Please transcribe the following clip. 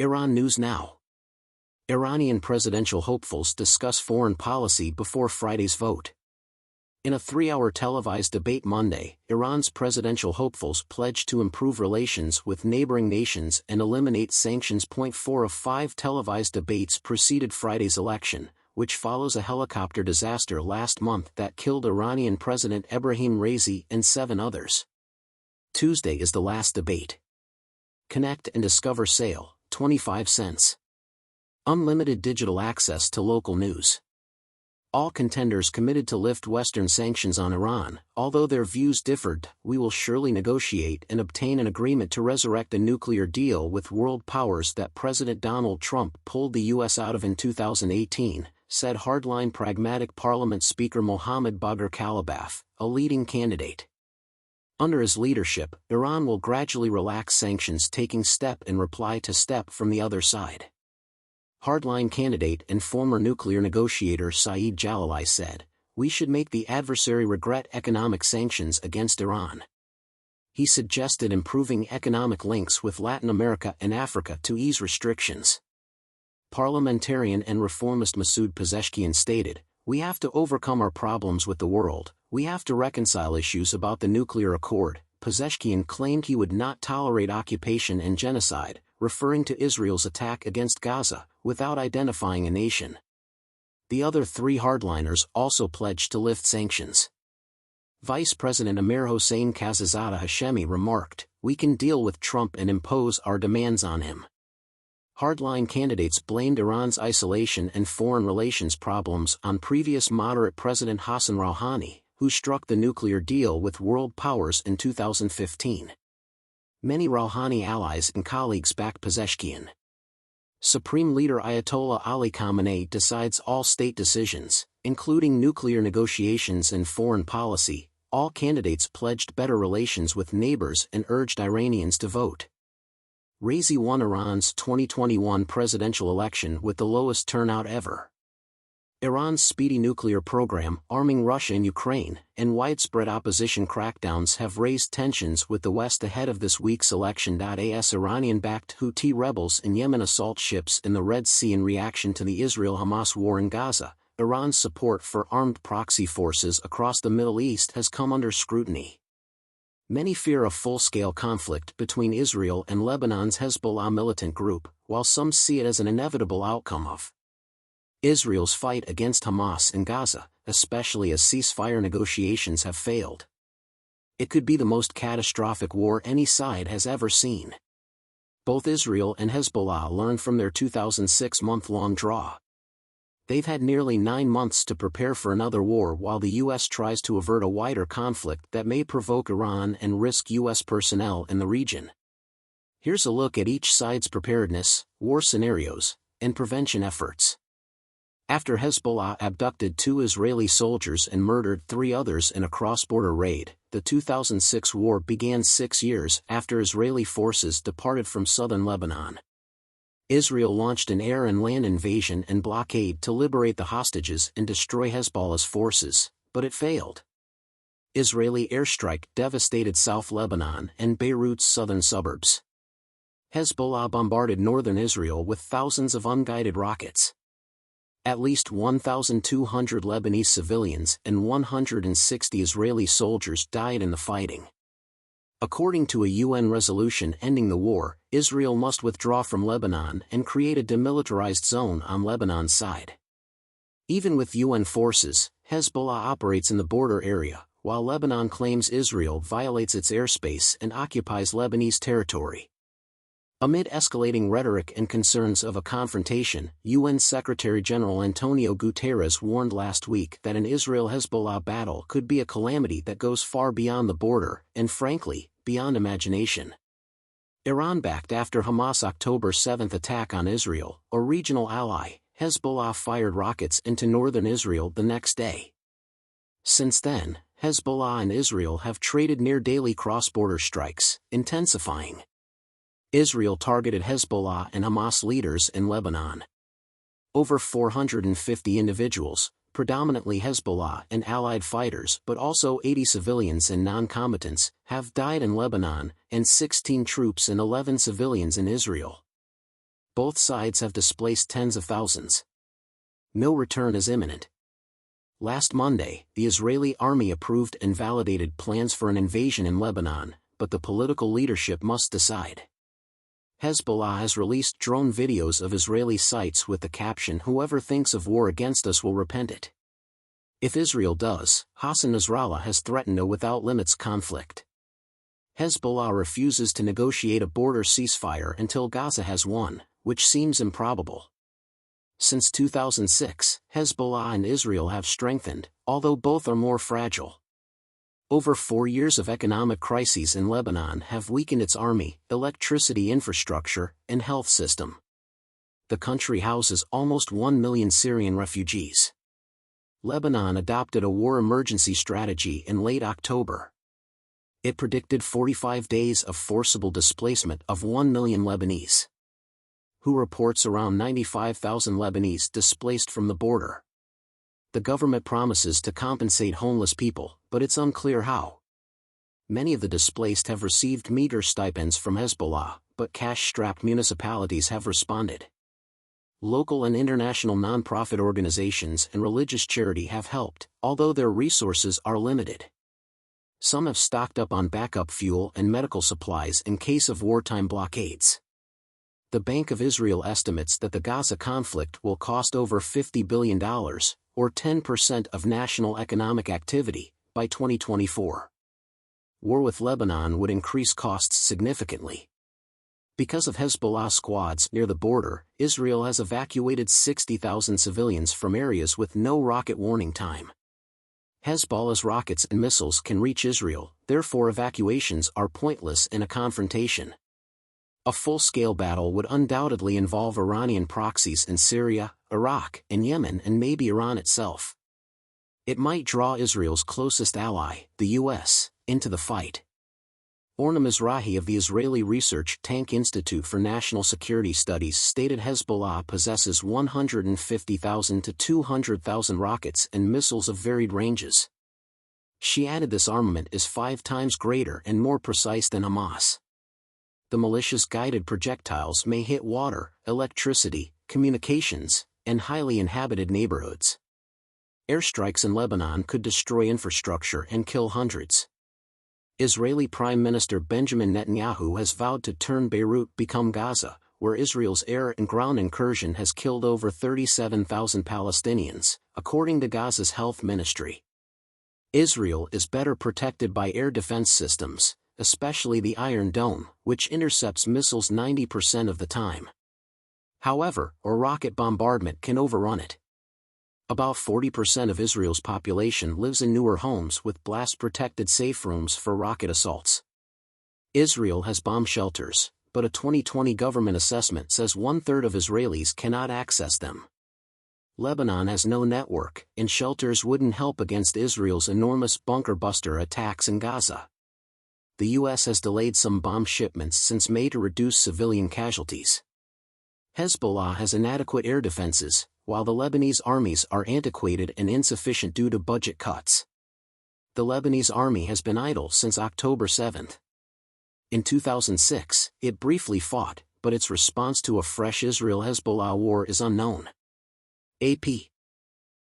Iran News Now. Iranian presidential hopefuls discuss foreign policy before Friday's vote. In a 3-hour televised debate Monday, Iran's presidential hopefuls pledged to improve relations with neighboring nations and eliminate sanctions. 4 of 5 televised debates preceded Friday's election, which follows a helicopter disaster last month that killed Iranian President Ebrahim Raisi and 7 others. Tuesday is the last debate. Connect and discover sale, 25 cents. Unlimited digital access to local news. All contenders committed to lift Western sanctions on Iran. Although their views differed, we will surely negotiate and obtain an agreement to resurrect a nuclear deal with world powers that President Donald Trump pulled the U.S. out of in 2018, said hardline pragmatic Parliament Speaker Mohammad Bagher Kalibaf, a leading candidate. Under his leadership, Iran will gradually relax sanctions, taking step in reply to step from the other side. Hardline candidate and former nuclear negotiator Saeed Jalali said, "We should make the adversary regret economic sanctions against Iran." He suggested improving economic links with Latin America and Africa to ease restrictions. Parliamentarian and reformist Masoud Pezeshkian stated, "We have to overcome our problems with the world, we have to reconcile issues about the nuclear accord." Pezeshkian claimed he would not tolerate occupation and genocide, referring to Israel's attack against Gaza, without identifying a nation. The other 3 hardliners also pledged to lift sanctions. Vice President Amir Hossein Kazizadeh Hashemi remarked, "We can deal with Trump and impose our demands on him." Hardline candidates blamed Iran's isolation and foreign relations problems on previous moderate President Hassan Rouhani, who struck the nuclear deal with world powers in 2015. Many Rouhani allies and colleagues back Pezeshkian. Supreme Leader Ayatollah Ali Khamenei decides all state decisions, including nuclear negotiations and foreign policy. All candidates pledged better relations with neighbors and urged Iranians to vote. Raisi won Iran's 2021 presidential election with the lowest turnout ever. Iran's speedy nuclear program, arming Russia and Ukraine, and widespread opposition crackdowns have raised tensions with the West ahead of this week's election. As Iranian-backed Houthi rebels in Yemen assault ships in the Red Sea in reaction to the Israel-Hamas war in Gaza, Iran's support for armed proxy forces across the Middle East has come under scrutiny. Many fear a full-scale conflict between Israel and Lebanon's Hezbollah militant group, while some see it as an inevitable outcome of Israel's fight against Hamas in Gaza, especially as ceasefire negotiations have failed. It could be the most catastrophic war any side has ever seen. Both Israel and Hezbollah learned from their 2006 month-long draw. They've had nearly 9 months to prepare for another war while the U.S. tries to avert a wider conflict that may provoke Iran and risk U.S. personnel in the region. Here's a look at each side's preparedness, war scenarios, and prevention efforts. After Hezbollah abducted 2 Israeli soldiers and murdered 3 others in a cross-border raid, the 2006 war began 6 years after Israeli forces departed from southern Lebanon. Israel launched an air and land invasion and blockade to liberate the hostages and destroy Hezbollah's forces, but it failed. Israeli airstrike devastated South Lebanon and Beirut's southern suburbs. Hezbollah bombarded northern Israel with thousands of unguided rockets. At least 1,200 Lebanese civilians and 160 Israeli soldiers died in the fighting. According to a UN resolution ending the war, Israel must withdraw from Lebanon and create a demilitarized zone on Lebanon's side. Even with UN forces, Hezbollah operates in the border area, while Lebanon claims Israel violates its airspace and occupies Lebanese territory. Amid escalating rhetoric and concerns of a confrontation, UN Secretary-General Antonio Guterres warned last week that an Israel-Hezbollah battle could be a calamity that goes far beyond the border, and frankly, beyond imagination. Iran backed after Hamas' October 7 attack on Israel, a regional ally. Hezbollah fired rockets into northern Israel the next day. Since then, Hezbollah and Israel have traded near-daily cross-border strikes, intensifying. Israel targeted Hezbollah and Hamas leaders in Lebanon. Over 450 individuals, predominantly Hezbollah and allied fighters but also 80 civilians and non-combatants, have died in Lebanon, and 16 troops and 11 civilians in Israel. Both sides have displaced tens of thousands. No return is imminent. Last Monday, the Israeli army approved and validated plans for an invasion in Lebanon, but the political leadership must decide. Hezbollah has released drone videos of Israeli sites with the caption, "Whoever thinks of war against us will repent it." If Israel does, Hassan Nasrallah has threatened a without-limits conflict. Hezbollah refuses to negotiate a border ceasefire until Gaza has won, which seems improbable. Since 2006, Hezbollah and Israel have strengthened, although both are more fragile. Over 4 years of economic crises in Lebanon have weakened its army, electricity infrastructure, and health system. The country houses almost 1 million Syrian refugees. Lebanon adopted a war emergency strategy in late October. It predicted 45 days of forcible displacement of 1 million Lebanese. WHO reports around 95,000 Lebanese displaced from the border. The government promises to compensate homeless people, but it's unclear how. Many of the displaced have received meager stipends from Hezbollah, but cash-strapped municipalities have responded. Local and international non-profit organizations and religious charity have helped, although their resources are limited. Some have stocked up on backup fuel and medical supplies in case of wartime blockades. The Bank of Israel estimates that the Gaza conflict will cost over $50 billion, or 10% of national economic activity, by 2024. War with Lebanon would increase costs significantly. Because of Hezbollah squads near the border, Israel has evacuated 60,000 civilians from areas with no rocket warning time. Hezbollah's rockets and missiles can reach Israel, therefore evacuations are pointless in a confrontation. A full-scale battle would undoubtedly involve Iranian proxies in Syria, Iraq, and Yemen, and maybe Iran itself. It might draw Israel's closest ally, the U.S., into the fight. Orna Mizrahi of the Israeli Research Tank Institute for National Security Studies stated Hezbollah possesses 150,000 to 200,000 rockets and missiles of varied ranges. She added this armament is 5 times greater and more precise than Hamas. The militia's guided projectiles may hit water, electricity, communications, and highly inhabited neighborhoods. Airstrikes in Lebanon could destroy infrastructure and kill hundreds. Israeli Prime Minister Benjamin Netanyahu has vowed to turn Beirut become Gaza, where Israel's air and ground incursion has killed over 37,000 Palestinians, according to Gaza's health ministry. Israel is better protected by air defense systems, especially the Iron Dome, which intercepts missiles 90% of the time. However, a rocket bombardment can overrun it. About 40% of Israel's population lives in newer homes with blast-protected safe rooms for rocket assaults. Israel has bomb shelters, but a 2020 government assessment says 1/3 of Israelis cannot access them. Lebanon has no network, and shelters wouldn't help against Israel's enormous bunker-buster attacks in Gaza. The U.S. has delayed some bomb shipments since May to reduce civilian casualties. Hezbollah has inadequate air defenses, while the Lebanese armies are antiquated and insufficient due to budget cuts. The Lebanese army has been idle since October 7. In 2006, it briefly fought, but its response to a fresh Israel-Hezbollah war is unknown. AP